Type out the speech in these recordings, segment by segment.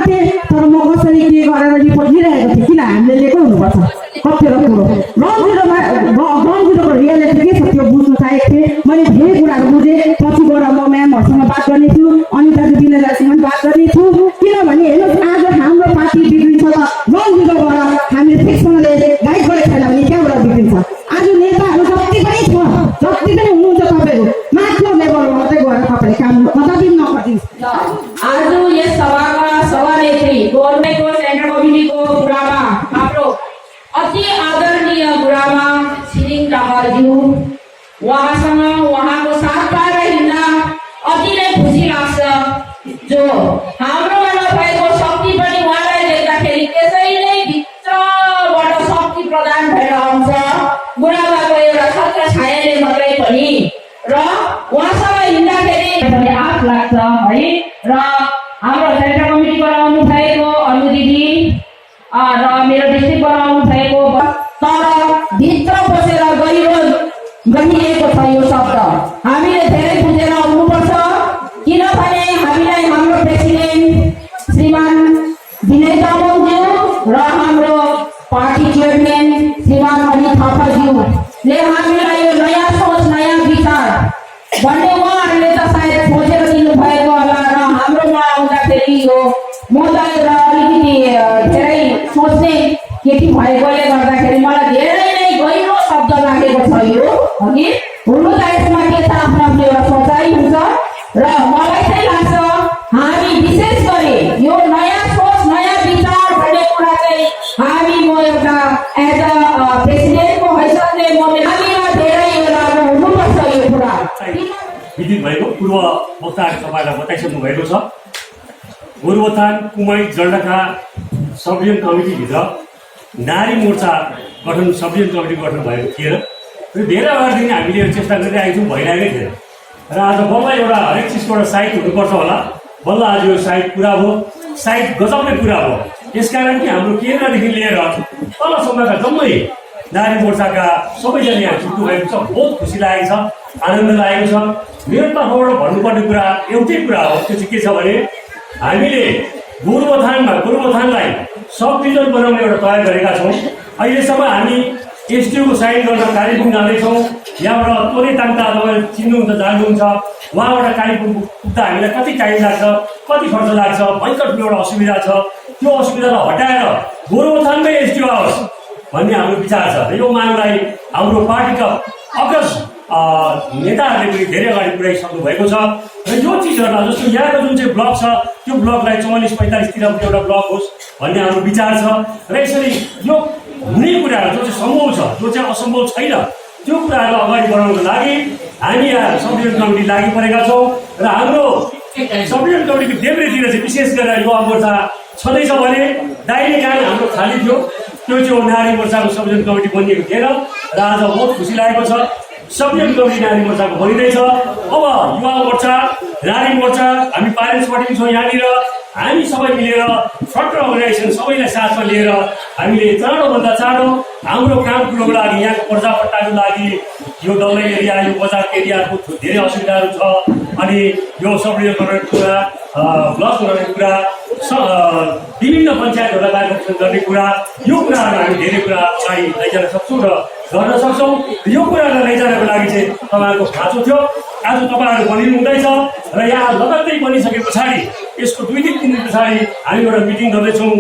थिएँ तर म कसरी के गरेर रिपोर्ट लिइरहेको थिएँ किन हामीले लिएको हुनुपर्छ कतिवटा कुरो ग्राउन्ड जिरोको रियालिटी के छ त्यो बुझ्नु चाहेको थिएँ मैले धेरै कुराहरू बुझेँ पछि गएर म म्यामहरूसँग बात गर्नेछु अनिता दिदीसँग बात गर्नेछु किनभने हेर्नुहोस् आज हाम्रो पार्टी बिग्रिन्छ त ग्राउन्ड जिरोबाट हामीले ठिकसँगले गाइड गरेको छैन भने त्यहाँबाट बिग्रिन्छ आज नेताहरू जति पनि छ जति पनि हुनुहुन्छ तपाईँहरू माथिल्लो लेभलमा मात्रै गएर तपाईँले काम कदापि नगरिदिनुहोस् आज यस सभाका सभानेत्री गोर्मेको सेन्ट्रल कमिटीको गुरुआमा हाम्रो अति आदरणीय गुरुआमा छिरिङ रावलज्यू उहाँसँग उहाँको साथ पाएर हिँड्न अति नै खुसी लाग्छ जो हाम्रोमा नभएको शक्ति पनि उहाँलाई देख्दाखेरि त्यसै नै भित्रबाट शक्ति प्रदान भएर आउँछ गुरुआमाको एउटा छत्र छायाले मात्रै पनि र उहाँसँग हिँड्दाखेरि आफ लाग्छ है र हाम्रो सेन्ट्रल कमिटीबाट आउनु भएको अनु दिदी र मेरो डिस्ट्रिक्टबाट आउनु भएको तर भित्र बसेर गहिएको छ यो शब्द हामीले धेरै बुझेर आउनुपर्छ किनभने हामीलाई हाम्रो प्रेसिडेन्ट श्रीमान विनय तामाङज्यू र हाम्रो पार्टी चेयरम्यान श्रीमान अनित थापाज्यूले हामीलाई यो नयाँ सोच नयाँ विचार भन्ने उहाँहरूले त सायद सोचेर दिनुभएको होला र हाम्रोमा आउँदाखेरि यो म त एउटा अलिकति धेरै सोच्ने केटी भएकोले गर्दाखेरि मलाई धेरै नै गहिरो शब्द लागेको छ यो अघि हुनु त यसमा के छ आफ्नो आफ्नो एउटा सोचाइ हुन्छ र मलाई चाहिँ लाग्छ हामी विशेष गरी यो नयाँ सोच नयाँ विचार भन्ने कुरा चाहिँ हामी म एउटा एज अ प्रेसिडेन्टको हैसियतले म हामीमा धेरै एउटा हुनुपर्छ यो कुरा विदित भएको पूर्व वक्ताहरू तपाईँलाई बताइसक्नु भएको छ गोरुबथान कुमाई जलढका सब डिभिजन कमिटीभित्र नारी मोर्चा गठन सब डिभिजन कमिटी गठन भएको थिएन र धेरै अगाडिदेखि हामीले चेष्टा गरिरहेको थियौँ भइरहेकै थिएन र आज बल्ल एउटा हरेक चिजको एउटा साइट हुनुपर्छ होला बल्ल आज यो साइट पुरा भयो साइट गजबले पुरा भयो यसकारण कि हाम्रो केन्द्रदेखि लिएर तलसम्मका जम्मै नारी मोर्चाका सबैजना यहाँ छुट्नु भएको छ बहुत खुसी लागेको छ आनन्द लागेको छ मेरो तर्फबाट भन्नुपर्ने कुरा एउटै कुरा हो त्यो चाहिँ के छ भने हामीले गोरुबथानलाई सब डिभिजन बनाउने एउटा तयार गरेका छौँ अहिलेसम्म हामी एसटिओको साइन गर्न कालिम्पोङ जाँदैछौँ यहाँबाट तोरे ताङ्ता तपाईँले चिन्नुहुन्छ जान्नुहुन्छ उहाँबाट कालिम्पोङ पुग्दा हामीलाई कति टाइम लाग्छ कति खर्च लाग्छ भयङ्कर ठुलो एउटा असुविधा छ त्यो असुविधालाई हटाएर गोरुबथानमै एसटिओ आओस् भन्ने हाम्रो विचार छ र यो मागलाई हाम्रो पार्टीका अग्रज नेताहरूले पनि धेरै अगाडि पुर्याइसक्नु भएको छ र यो चिजहरूलाई जस्तो यहाँको जुन चाहिँ ब्लक छ त्यो ब्लकलाई 44-45तिर एउटा ब्लक होस् भन्ने हाम्रो विचार छ र यसरी यो हुने कुराहरू जो चाहिँ सम्भव छ जो चाहिँ असम्भव छैन त्यो कुराहरूलाई अगाडि बढाउनको लागि हामी यहाँ सब डिभिजन कमिटी लागि परेका छौँ र हाम्रो सब डिभिजन कमिटीको देब्रेतिर चाहिँ विशेष गरेर युवा मोर्चा छँदैछ भने दाहिने कान हाम्रो खाली थियो त्यो चाहिँ नारी मोर्चाको सब डिभिजन कमिटी बनिएको थिएन र आज बहुत खुसी लागेको छ सब डिभिजन कमिटी नारी मोर्चाको बनिँदैछ अब युवा मोर्चा नारी मोर्चा हामी प्यारेन्ट्स पार्टी छौँ यहाँनिर हामी सबै मिलेर फ्रन्ट अर्गनाइजेसन सबैलाई साथमा लिएर हामीले चाँडोभन्दा चाँडो हाम्रो काम कुरोको लागि यहाँको पर्जापट्टाको लागि यो दौलै एरिया यो बजार एरियाको धेरै असुविधाहरू छ अनि यो सब डिभिजन बनाउने कुरा ब्लक बनाउने कुरा विभिन्न पञ्चायतहरूलाई मार्गदर्शन गर्ने कुरा यो कुराहरू हामी धेरै कुरा अगाडि लैजान सक्छौँ र गर्न सक्छौँ यो कुराहरूलाई लैजानको लागि चाहिँ तपाईँहरूको खाँचो थियो आज तपाईँहरू बनिनु हुँदैछ र यहाँ लगत्तै बनिसके पछाडि यसको 2-3 दिन पछाडि हामी एउटा मिटिङ गर्दैछौँ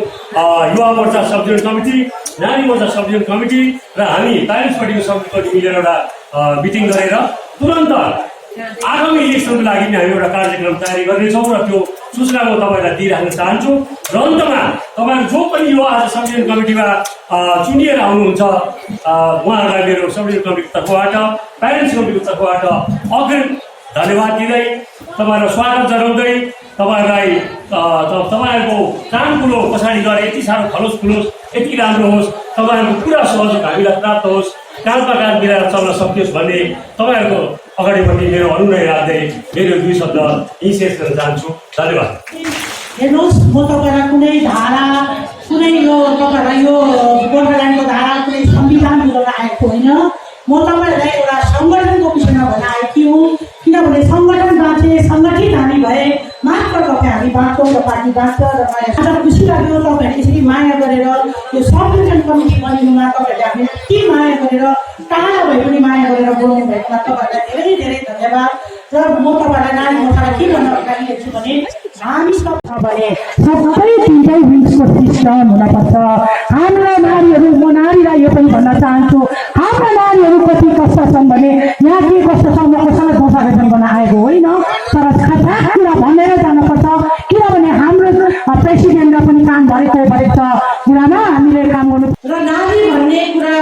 युवा मोर्चा सब डिभिजन कमिटी नारी मोर्चा सब डिभिजन कमिटी र हामी प्यारेन्ट्स पार्टीको सब कमिटी मिलेर एउटा मिटिङ गरेर तुरन्त आगामी इलेक्सनको लागि पनि हामी एउटा कार्यक्रम तयारी गर्नेछौँ र त्यो सूचना म तपाईँलाई दिइराख्न चाहन्छु र अन्तमा तपाईँहरू जो पनि यो आज सब डिभिजन कमिटीमा चुनिएर आउनुहुन्छ उहाँहरूलाई मेरो सब डिभिजन कमिटीको तर्फबाट प्यारेन्ट्स कमिटीको तर्फबाट अग्रिम धन्यवाद दिँदै तपाईँहरूलाई स्वागत जनाउँदै तपाईँहरूलाई तपाईँहरूको काम कुरो पछाडि गएर यति साह्रो खलोस खुलोस यति राम्रो होस् तपाईँहरूको पुरा सहयोग हामीलाई प्राप्त होस् काममा काम मिलाएर चल्न सकियोस् भन्ने तपाईँहरूको अगाडिपट्टि मेरो अनुनय राख्दै मेरो 2 शब्द यहीँ शेष गर्न चाहन्छु धन्यवाद हेर्नुहोस् म तपाईँलाई कुनै धारा कुनै यो तपाईँहरूलाई यो गोर्खाल्यान्डको धारा कुनै संविधान मिलाउन आएको होइन म तपाईँहरूलाई एउटा सङ्गठनको विषयमा भन्न आएकी हुँ किनभने सङ्गठन बाँचे सङ्गठित हामी भए मात्र तपाईँ हामी बाँच्न वास्तवको पार्टी बाँच्छ र माया खुसी लाग्यो तपाईँहरूले यसरी माया गरेर यो संयोजन कमिटी बनिनुमा तपाईँहरूले आफ्नो के माया गरेर टाढा भए पनि माया गरेर बोल्नु भएकोमा तपाईँहरूलाई धेरै धेरै धन्यवाद। र म तपाईँहरूलाई नानी मोटालाई के भन्न लागिरहेको छु भने हामी सब छ भने सबै तिनटै विङ्सको सिस्टम हुनपर्छ। हाम्रा नारीहरू, म नारीलाई यो पनि भन्न चाहन्छु, हाम्रा नारीहरू कति कष्ट छन् भने यहाँ के कष्ट छ म कसैलाई दोषारोपण गर्न आएको होइन, तर खास कुरा भनेर जानुपर्छ। किनभने हाम्रो प्रेसिडेन्टलाई पनि काम भएको छ कुरामा हामीले काम गर्नु। र नारी भन्ने कुरा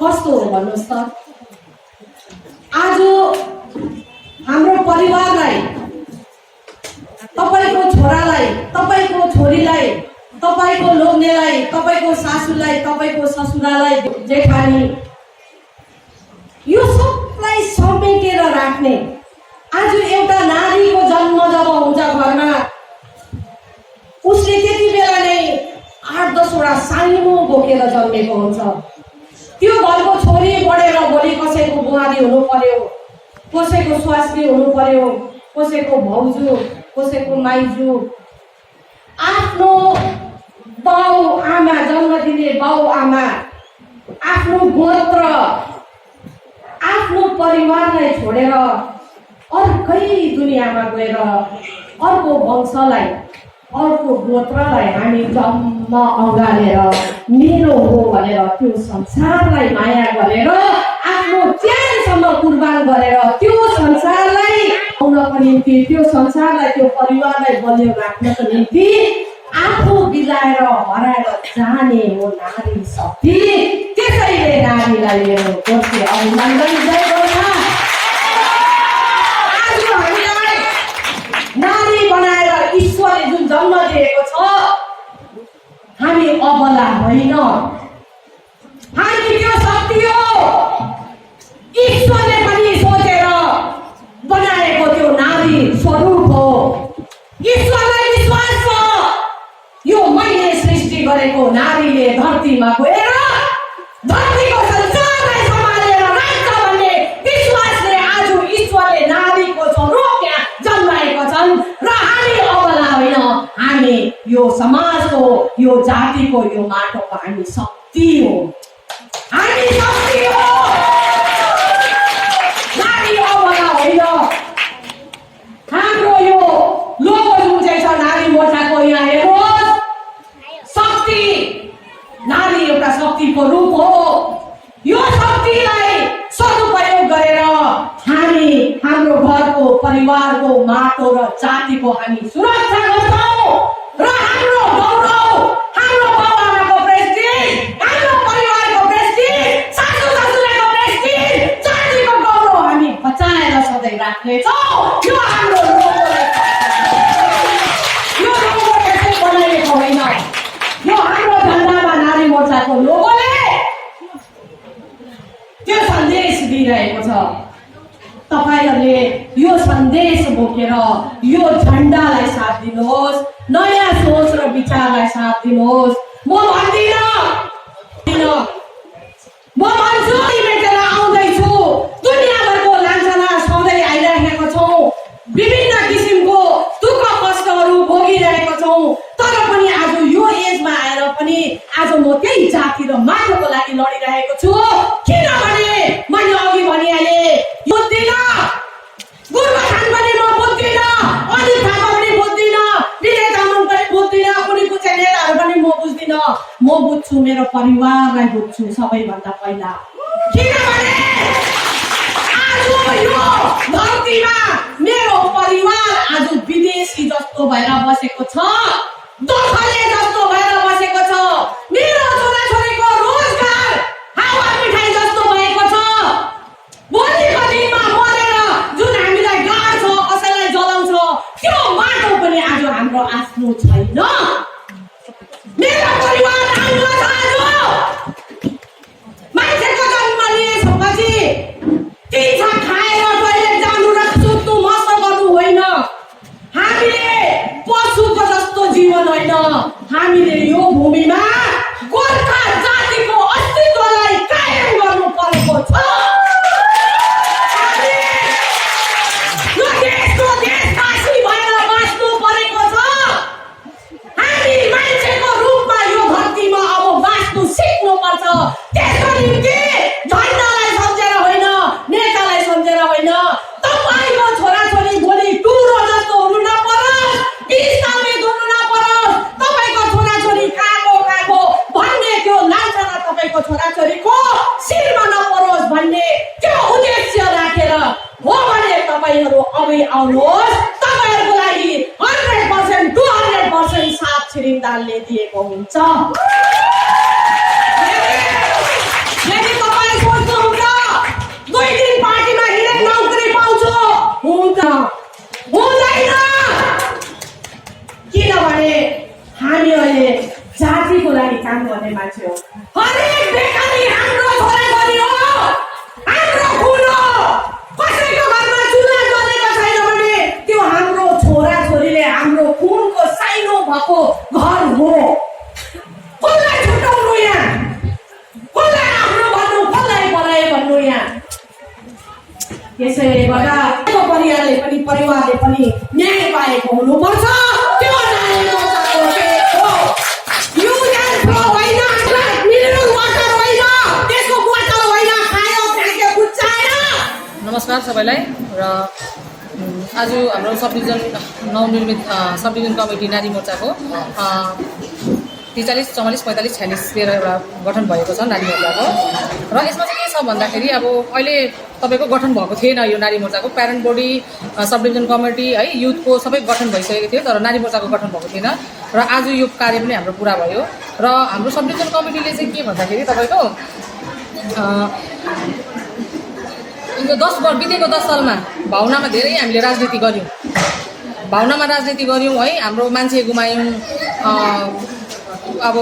कस्तो हो भन्नुहोस् त। आज हाम्रो परिवारलाई, तपाईँको छोरालाई, तपाईँको छोरीलाई, तपाईँको लोग्नेलाई, तपाईँको सासूलाई, तपाईँको ससुरालाई, जेठानी, यो सबलाई समेटेर राख्ने। आज एउटा नारीको जन्म जब हुन्छ घरमा, उसले त्यति बेला नै 8-10वटा सानो बोकेर जन्मेको हुन्छ। त्यो घरको छोरी बढेर भोलि कसैको बुहारी हुनु पर्यो, कसैको स्वास्नी हुनु पर्यो, कसैको भाउजू, कसैको माइजू। आफ्नो बाउ आमा, जन्म दिने बाउ आमा, आफ्नो गोत्र, आफ्नो परिवारलाई छोडेर अर्कै दुनियाँमा गएर अर्को वंशलाई, अर्को गोत्रलाई हामी जम्म अँगालेर मेरो हो भनेर त्यो संसारलाई माया गरेर आफ्नो ज्यानसम्म कुर्बान गरेर त्यो संसारलाई आउनको निम्ति, त्यो संसारलाई, त्यो परिवारलाई बलियो राख्नको निम्ति आफू बिलाएर हराएर जाने हो नारी शक्ति। त्यसैले नारीलाई मेरो गोर्खे अभिनन्दन, जय गोर्खा। आज हामीलाई नारी बनाएर ईश्वरले जुन जन्म दिएको छ, हामी अबला होइन, हामी त्यो शक्ति हो। ईश्वरले पनि सोचेर बनाएको त्यो नारी स्वरूप हो। ईश्वरलाई विश्वास छ यो मैले सृष्टि गरेको नारीले धरतीमा गएर धरतीको संसारलाई सम्हालेर राख्छ भन्ने विश्वासले आज ईश्वरले नारीको स्वरूप यहाँ जन्माएको छन्। र हामी अबला होइन, हामी यो समाजको, यो जातिको, यो माटोको हामी शक्ति हो, हामी शक्ति हो। नारी अबला होइन। हाम्रो यो लोगो जुन चाहिँ छ नारी मोर्चाको, यहाँ हेर्नुहोस्, शक्ति, नारी एउटा शक्तिको रूप हो। यो शक्तिलाई सदुपयोग गरेर हामी हाम्रो घरको, परिवारको, माटो र जातिको हामी सुरक्षा गर्छौँ। र हाम्रो गौरव, हाम्रो बाबुआमाको प्रेस्टिज, हाम्रो परिवारको प्रेस्टिज, सासू ससुराको प्रेस्टिज, जातिको गौरव हामी बचाएर सधैँ राख्नेछौँ। यो हाम्रो यो लोगो त्यसै बनाइएको होइन। यो हाम्रो झन्डामा नारी मोर्चाको लोगोले त्यो सन्देश दिइरहेको छ। तपाईहरूले यो सन्देश बोकेर यो झन्डालाई साथ दिनुहोस्, नयाँ सोच र विचारलाई साथ दिनुहोस्। म भन्दिनँ, म भन्छु मेटेर आउँदैछु। दुनियाँभरको लान्छना सधैँ आइरहेको छौँ, विभिन्न किसिमको दुःख कष्टहरू भोगिरहेको छौँ, तर पनि आज यो एजमा आएर पनि आज म त्यही जाति र माटोको लागि लडिरहेको छु। किनभने मैले अघि भनिहालेँ, बुझ्दिनँ, गोरुबथान पनि म बुझ्दिनँ, अनित थापा पनि बुझ्दिनँ, विजय तामाङ पनि बुझ्दिनँ, कुनै कुनै नेताहरू पनि म बुझ्दिनँ। म बुझ्छु, मेरो परिवारलाई बुझ्छु सबैभन्दा पहिला। किनभने आज यो धरतीमा मेरो परिवार आज विदेशी जस्तो भएर बसेको छ, दोखले जस्तो भएर बसेको छ। मेरो छोराछोरीको रोजगार हावा मिठाई जस्तो भएको छ। भोलिको दिनमा मरेर जुन हामीलाई गाड्छ, कसैलाई जलाउँछ, त्यो माटो पनि आज हाम्रो आफ्नो छैन। मेरो परिवार राम्रो छ। आज मान्छेको जन्म लिएपछि तिन खाएर टोइलेट जानु र सुत्नु मस्त गर्नु होइन। हामीले पशुको जस्तो जीवन होइन, हामीले यो भूमिमा गोर्खा जातिको अस्तित्वलाई कायम गर्नु परेको छ। यो देशको देशवासी भएर बाँच्नु परेको छ। निम्ति झन्डालाई सम्झेर होइन, नेतालाई सम्झेर होइन, तपाईँको छोराछोरी भोलि टुरो जस्तो हुनु नपरोस्, बिस्तामित हुनु नपरोस्, तपाईँको छोराछोरी कहाँको भन्ने त्यो लान्छना तपाईँको छोराछोरीको शिरमा नपरोस् भन्ने त्यो उद्देश्य राखेर हो भने तपाईँहरू अघि आउनुहोस्। तपाईँहरूको लागि 100% 200% साथ छिरिङदारले दिएको हुन्छ। यदि तपाईँ सोच्नुहुन्छ 2 दिन पार्टीमा हिँडे नौकरी पाउँछु, हुँदैन। किनभने हामी अहिले जातिको लागि काम गर्ने मान्छे हो। हरेक बेकारी हाम्रो छोराछोरी हो, हाम्रो खुन हो। कसैको घरमा चुल्हा जलेको छैन भने त्यो हाम्रो छोराछोरीले हाम्रो खुनको साइनो भएको घर हो। कसलाई छुट्याउनु यहाँ, कसलाई आफ्नो भन्नु, कसलाई पराए भन्नु यहाँ। यसैले गर्दा परिवारले पनि न्याय पाएको हुनुपर्छ। त्यो न्याय मोर्चाको टेक हो। युज एन्ड थ्रो होइन, मिनरल वाटर होइन, त्यसको बोतल होइन, खायो फ्याँक्यो बुझाएन। नमस्कार सबैलाई। र आज हाम्रो सब डिभिजन नवनिर्मित सब डिभिजन कमिटी नारी मोर्चाको 43, 44, 45, 46 लिएर एउटा गठन भएको छ नारी मोर्चाको। र यसमा चाहिँ के छ भन्दाखेरि अब अहिले तपाईँको गठन भएको थिएन यो नारी मोर्चाको। Parent body, sub division committee है, युथको सबै गठन भइसकेको थियो, तर नारी मोर्चाको गठन भएको थिएन। र आज यो कार्य पनि हाम्रो पुरा भयो। र हाम्रो सब डिभिजन कमिटीले चाहिँ के भन्दाखेरि तपाईँको बितेको 10 सालमा भावनामा धेरै हामीले राजनीति गऱ्यौँ, भावनामा राजनीति गऱ्यौँ है। हाम्रो मान्छे गुमायौँ, अब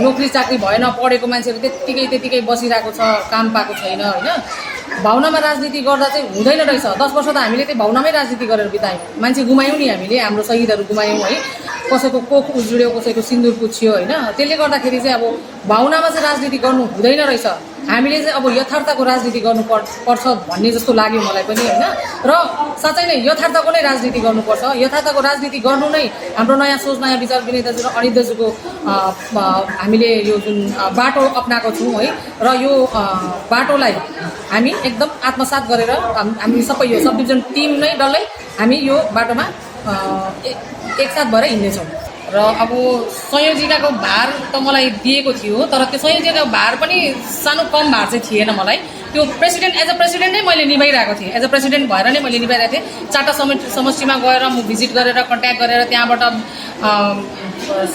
नोकरी चाकरी भएन, पढेको मान्छेहरू त्यतिकै बसिरहेको छ, काम पाएको छैन होइन। भावनामा राजनीति गर्दा चाहिँ हुँदैन रहेछ। 10 वर्ष त हामीले त्यही भावनामै राजनीति गरेर बितायौँ। मान्छे गुमायौँ नि हामीले, हाम्रो शहीदहरू गुमायौँ है। कसैको कोख उज्रियो, कसैको सिन्दुर पुछ्यो होइन। त्यसले गर्दाखेरि चाहिँ अब भावनामा चाहिँ राजनीति गर्नु हुँदैन रहेछ। हामीले चाहिँ अब यथार्थको राजनीति गर्नुपर्छ भन्ने जस्तो लाग्यो मलाई पनि होइन। र साँच्चै नै यथार्थको नै राजनीति गर्नुपर्छ। यथार्थको राजनीति गर्नु नै हाम्रो नयाँ सोच, नयाँ विचार विनय दाजु र अनित दाजुको हामीले यो जुन बाटो अप्नाएको छौँ है। र यो बाटोलाई हामी एकदम आत्मसात गरेर हामी सबै यो सब डिभिजन टिम नै डल्लै हामी यो बाटोमा एकसाथ भएर हिँड्नेछौँ। र अब संयोजिकाको भार त मलाई दिएको थियो, तर त्यो संयोजिकाको भार पनि सानो कम भार चाहिँ थिएन मलाई। त्यो प्रेसिडेन्ट एज अ प्रेसिडेन्टै मैले निभाइरहेको थिएँ। एज अ प्रेसिडेन्ट भएर नै मैले निभाइरहेको थिएँ। 4टा समष्टिमा गएर म भिजिट गरेर कन्ट्याक्ट गरेर त्यहाँबाट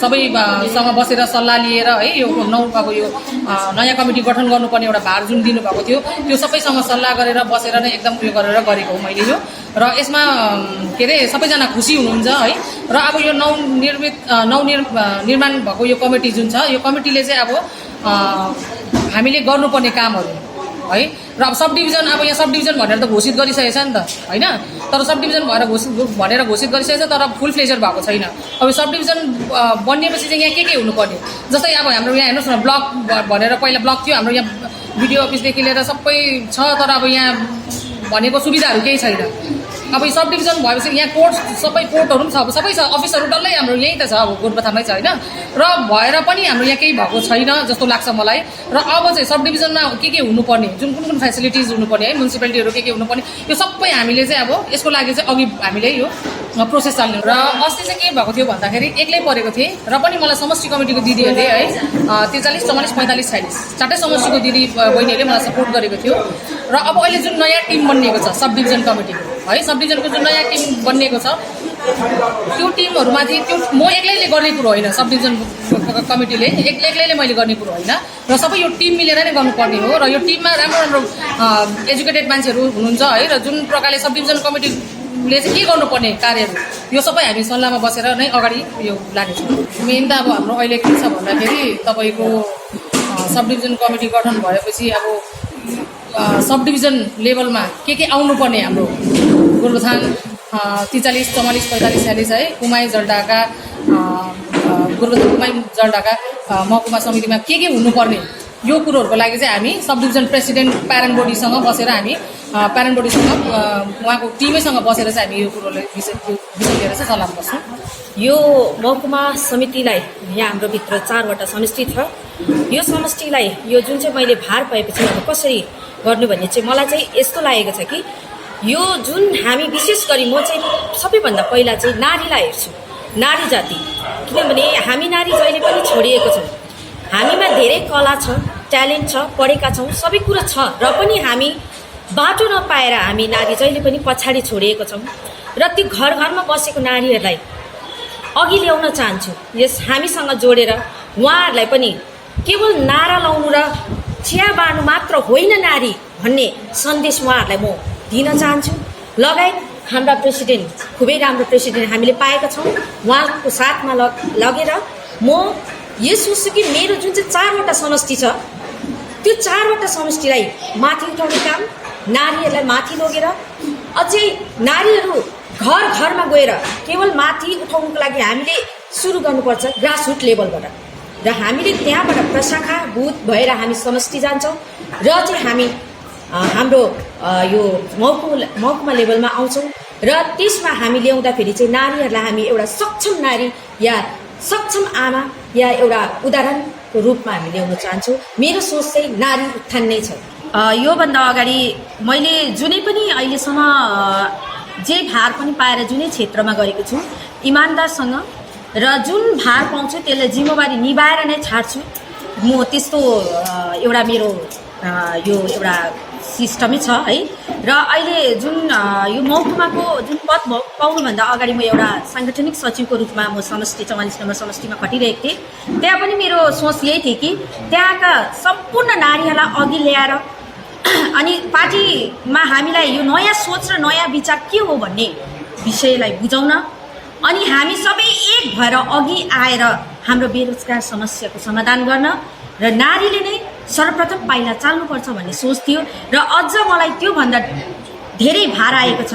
सबैसँग बसेर सल्लाह लिएर है यो अब यो नयाँ कमिटी गठन गर्नुपर्ने एउटा भार जुन दिनुभएको थियो त्यो सबैसँग सल्लाह गरेर बसेर नै एकदम उयो गरेर गरेको हो मैले यो। र यसमा के अरे सबैजना खुसी हुनुहुन्छ है। र अब यो नवनिर्माण भएको यो कमिटी जुन छ, यो कमिटीले चाहिँ अब हामीले गर्नुपर्ने कामहरू है। र अब सब डिभिजन, अब यहाँ सब डिभिजन भनेर त घोषित गरिसकेछ नि त होइन। तर सब डिभिजन भनेर घोषित गरिसकेछ, तर फुल फ्लेजर भएको छैन। अब सब डिभिजन बनिएपछि चाहिँ यहाँ के हुनुपर्ने, जस्तै अब हाम्रो यहाँ हेर्नुहोस् न, ब्लक भनेर पहिला ब्लक थियो हाम्रो यहाँ, बिडिओ अफिसदेखि लिएर सबै छ, तर अब यहाँ भनेको सुविधाहरू केही छैन। अब यो सब डिभिजन भएपछि यहाँ कोर्ट, सबै कोर्टहरू पनि छ, अब सबै छ, अफिसहरू डल्लै हाम्रो यहीँ त छ, अब गोरुबथानमै छ होइन। र भएर पनि हाम्रो यहाँ केही भएको छैन जस्तो लाग्छ मलाई। र अब चाहिँ सब डिभिजनमा के हुनुपर्ने, कुन फेसिलिटिज हुनुपर्ने है, म्युनिसिपालिटीहरू के हुनुपर्ने, यो सबै हामीले चाहिँ अब यसको लागि चाहिँ अघि हामीले यो प्रोसेस चाल्ने। र अस्ति चाहिँ के भएको थियो भन्दाखेरि एक्लै परेको थिएँ, र पनि मलाई समष्टि कमिटीको दिदीहरूले है 43, 44, 45, 46 4टै समष्टिको दिदी बहिनीहरूले मलाई सपोर्ट गरेको थियो। र अब अहिले जुन नयाँ टिम बनिएको छ सब डिभिजन कमिटीको है, सब डिभिजनको जुन नयाँ टिम बनिएको छ त्यो टिमहरूमाथि त्यो म एक्लैले गर्ने कुरो होइन। सब डिभिजन कमिटीले एक्लैले मैले गर्ने कुरो होइन, र सबै यो टिम मिलेर नै गर्नुपर्ने हो। र यो टिममा राम्रो एजुकेटेड मान्छेहरू हुनुहुन्छ है। र जुन प्रकारले सब डिभिजन कमिटीले चाहिँ के गर्नुपर्ने कार्यहरू यो सबै हामी सल्लाहमा बसेर नै अगाडि यो लानेछौँ। मेन त अब हाम्रो अहिले के छ भन्दाखेरि तपाईँको सब डिभिजन कमिटी गठन भएपछि अब सब डिभिजन लेभलमा के आउनुपर्ने हाम्रो गोरुबथान 43, 44, 45, 46 है, कुमाई जलढाका गोरुबथान कुमाई जलढाका महकुमा समितिमा के हुनुपर्ने यो कुरोहरूको लागि चाहिँ हामी सब डिभिजन प्रेसिडेन्ट प्यारेन्ट बोडीसँग बसेर हामी प्यारेन्ट बोडीसँग उहाँको टिमैसँग बसेर चाहिँ हामी यो कुरोले विषय लिएर चाहिँ सल्लाह गर्छौँ। यो महकुमा समितिलाई यहाँ हाम्रो भित्र 4वटा समष्टि छ। यो समष्टिलाई यो जुन चाहिँ मैले भार पाएपछि अब कसरी गर्नु भन्ने चाहिँ मलाई चाहिँ यस्तो लागेको छ कि यो जुन हामी विशेष गरी म चाहिँ सबैभन्दा पहिला चाहिँ नारीलाई हेर्छु, नारी जाति। किनभने हामी नारी जहिले पनि छोडिएको छौँ। हामीमा धेरै कला छ, ट्यालेन्ट छ, पढेका छौँ, सबै कुरो छ र पनि हामी बाटो नपाएर हामी नारी जहिले पनि पछाडि छोडिएको छौँ। र त्यो घर घरमा बसेको नारीहरूलाई अघि ल्याउन चाहन्छु, यस हामीसँग जोडेर उहाँहरूलाई पनि केवल नारा लाउनु र चिया बाँड्नु मात्र होइन नारी भन्ने सन्देश उहाँहरूलाई म दिन चाहन्छु। लगायत हाम्रा प्रेसिडेन्ट, खुबै राम्रो प्रेसिडेन्ट हामीले पाएका छौँ, उहाँको साथमा लगेर म यो सोच्छु कि मेरो जुन चाहिँ 4वटा समष्टि छ त्यो 4वटा समष्टिलाई माथि उठाउने काम, नारीहरूलाई माथि लगेर अझै नारीहरू घर घरमा गएर केवल माथि उठाउनुको लागि हामीले सुरु गर्नुपर्छ ग्रासरुट लेभलबाट। र हामीले त्यहाँबाट प्रशाखा बुथ भएर हामी समष्टि जान्छौँ र चाहिँ हामी हाम्रो यो महकुमा लेभलमा आउँछौँ र त्यसमा हामी ल्याउँदाखेरि चाहिँ नारीहरूलाई हामी एउटा सक्षम नारी या सक्षम आमा या एउटा उदाहरणको रूपमा हामी ल्याउन चाहन्छौँ। मेरो सोच चाहिँ नारी उत्थान नै छ। योभन्दा अगाडि मैले जुनै पनि अहिलेसम्म जे भार पनि पाएर जुनै क्षेत्रमा गरेको छु इमान्दारसँग, र जुन भार पाउँछु त्यसलाई जिम्मेवारी निभाएर नै छाड्छु। म त्यस्तो एउटा मेरो यो एउटा सिस्टमै छ है। र अहिले जुन यो महकुमाको जुन पद पाउनुभन्दा अगाडि म एउटा साङ्गठनिक सचिवको रूपमा म समष्टि 44 नम्बर समष्टिमा खटिरहेको थिएँ। त्यहाँ पनि मेरो सोच यही थियो कि त्यहाँका सम्पूर्ण नारीहरूलाई अघि ल्याएर अनि पार्टीमा हामीलाई यो नयाँ सोच र नयाँ विचार के हो भन्ने विषयलाई बुझाउन अनि हामी सबै एक भएर अघि आएर हाम्रो बेरोजगार समस्याको समाधान गर्न र नारीले नै सर्वप्रथम पाइला चाल्नुपर्छ भन्ने सोच थियो। र अझ मलाई त्योभन्दा धेरै भार आएको छ।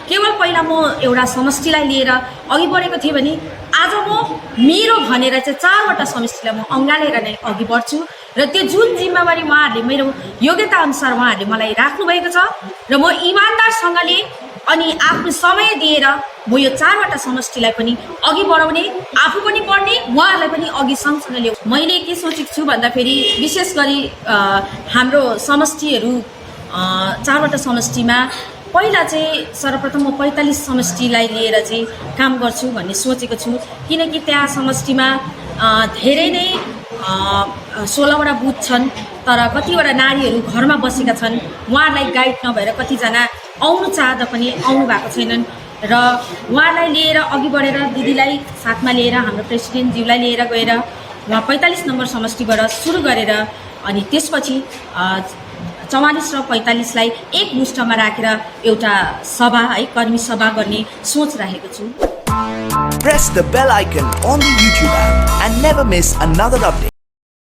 केवल पहिला म एउटा समष्टिलाई लिएर अघि बढेको थिएँ भने आज म मेरो भनेर चाहिँ 4वटा समष्टिलाई म अँगालेर नै अघि बढ्छु। र त्यो जुन जिम्मेवारी उहाँहरूले मेरो योग्यता अनुसार उहाँहरूले मलाई राख्नुभएको छ र म इमान्दारसँगले अनि आफ्नो समय दिएर म यो 4वटा समष्टिलाई पनि अघि बढाउने, आफू पनि पढ्ने, उहाँहरूलाई पनि अघि सँगसँगै ल्याउ। मैले के सोचेको छु भन्दाखेरि विशेष गरी हाम्रो समष्टिहरू 4वटा समष्टिमा पहिला चाहिँ सर्वप्रथम म 45 समष्टिलाई लिएर चाहिँ काम गर्छु भन्ने सोचेको छु। किनकि त्यहाँ समष्टिमा धेरै नै 16वटा बुथ छन्, तर कतिवटा नारीहरू घरमा बसेका छन्। उहाँहरूलाई गाइड नभएर कतिजना आउनु चाहँदा पनि आउनु भएको छैनन् र उहाँलाई लिएर अघि बढेर दिदीलाई साथमा लिएर हाम्रो प्रेसिडेन्टज्यूलाई लिएर गएर उहाँ 45 नम्बर समष्टिबाट सुरु गरेर अनि त्यसपछि 44 र 45लाई एक मुष्टमा राखेर एउटा सभा है कर्मी सभा गर्ने सोच राखेको छु। Press the bell icon on the YouTube app and never miss another update.